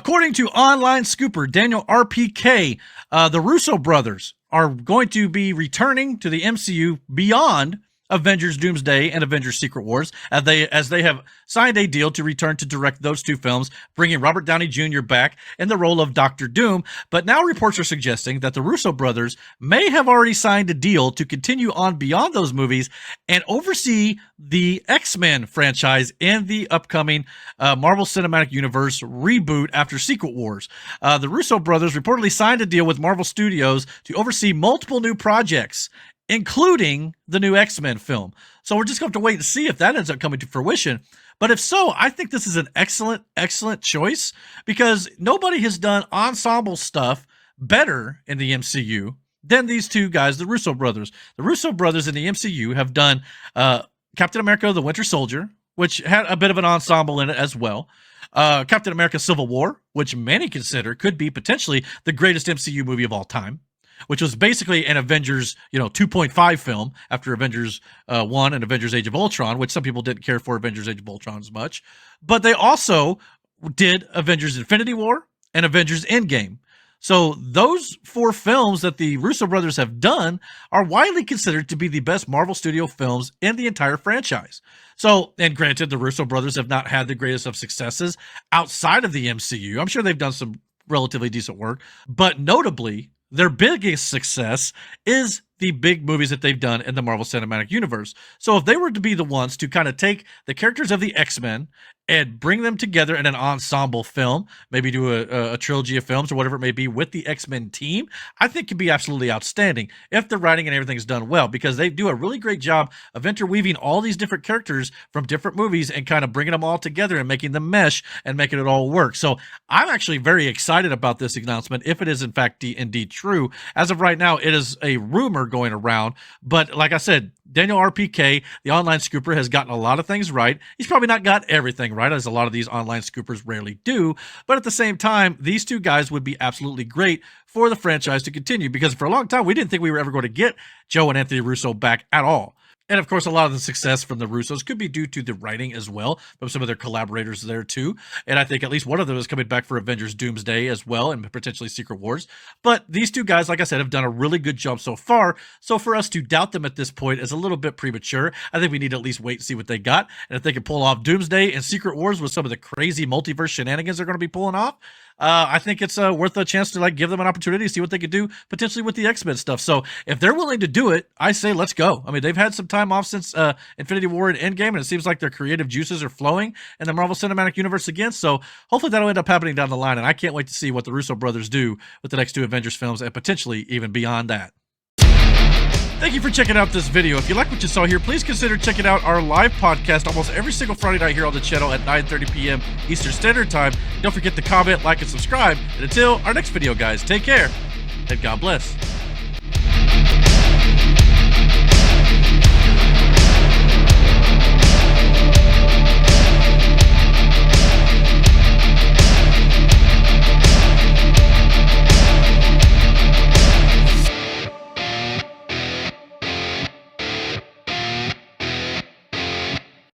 According to online scooper Daniel RPK, the Russo brothers are going to be returning to the MCU beyond Avengers Doomsday and Avengers Secret Wars, as they have signed a deal to return to direct those two films, bringing Robert Downey Jr. back in the role of Dr. Doom. But now reports are suggesting that the Russo brothers may have already signed a deal to continue on beyond those movies and oversee the X-Men franchise in the upcoming Marvel Cinematic Universe reboot after Secret Wars. The Russo brothers reportedly signed a deal with Marvel Studios to oversee multiple new projects, including the new X-Men film. So we're just going to have to wait and see if that ends up coming to fruition. But if so, I think this is an excellent choice, because nobody has done ensemble stuff better in the MCU than these two guys, the Russo brothers. The Russo brothers in the MCU have done Captain America, the Winter Soldier, which had a bit of an ensemble in it as well. Captain America Civil War, which many consider could be potentially the greatest MCU movie of all time, which was basically an Avengers, 2.5 film after Avengers 1 and Avengers Age of Ultron, which some people didn't care for Avengers Age of Ultron as much. But they also did Avengers Infinity War and Avengers Endgame. So those four films that the Russo brothers have done are widely considered to be the best Marvel Studio films in the entire franchise. So, and granted, the Russo brothers have not had the greatest of successes outside of the MCU. I'm sure they've done some relatively decent work, but notably, their biggest success is the big movies that they've done in the Marvel Cinematic Universe. So if they were to be the ones to kind of take the characters of the X-Men and bring them together in an ensemble film, maybe do a trilogy of films or whatever it may be with the X-Men team, I think could be absolutely outstanding if the writing and everything's done well, because they do a really great job of interweaving all these different characters from different movies and kind of bringing them all together and making them mesh and making it all work. So I'm actually very excited about this announcement, if it is in fact indeed true. As of right now, it is a rumor going around, but like I said, Daniel RPK, the online scooper, has gotten a lot of things right. He's probably not got everything right, as a lot of these online scoopers rarely do, but at the same time, these two guys would be absolutely great for the franchise to continue, because for a long time, we didn't think we were ever going to get Joe and Anthony Russo back at all. And of course, a lot of the success from the Russos could be due to the writing as well, from some of their collaborators there too. And I think at least one of them is coming back for Avengers Doomsday as well, and potentially Secret Wars. But these two guys, like I said, have done a really good job so far. So for us to doubt them at this point is a little bit premature. I think we need to at least wait and see what they got. And if they can pull off Doomsday and Secret Wars with some of the crazy multiverse shenanigans they're going to be pulling off, I think it's worth a chance to give them an opportunity to see what they could do potentially with the X-Men stuff. So if they're willing to do it, I say let's go. I mean, they've had some time off since Infinity War and Endgame, and it seems like their creative juices are flowing in the Marvel Cinematic Universe again. So hopefully that'll end up happening down the line, and I can't wait to see what the Russo brothers do with the next two Avengers films and potentially even beyond that. Thank you for checking out this video. If you like what you saw here, please consider checking out our live podcast almost every single Friday night here on the channel at 9:30 p.m. Eastern Standard Time. Don't forget to comment, like, and subscribe. And until our next video, guys, take care and God bless.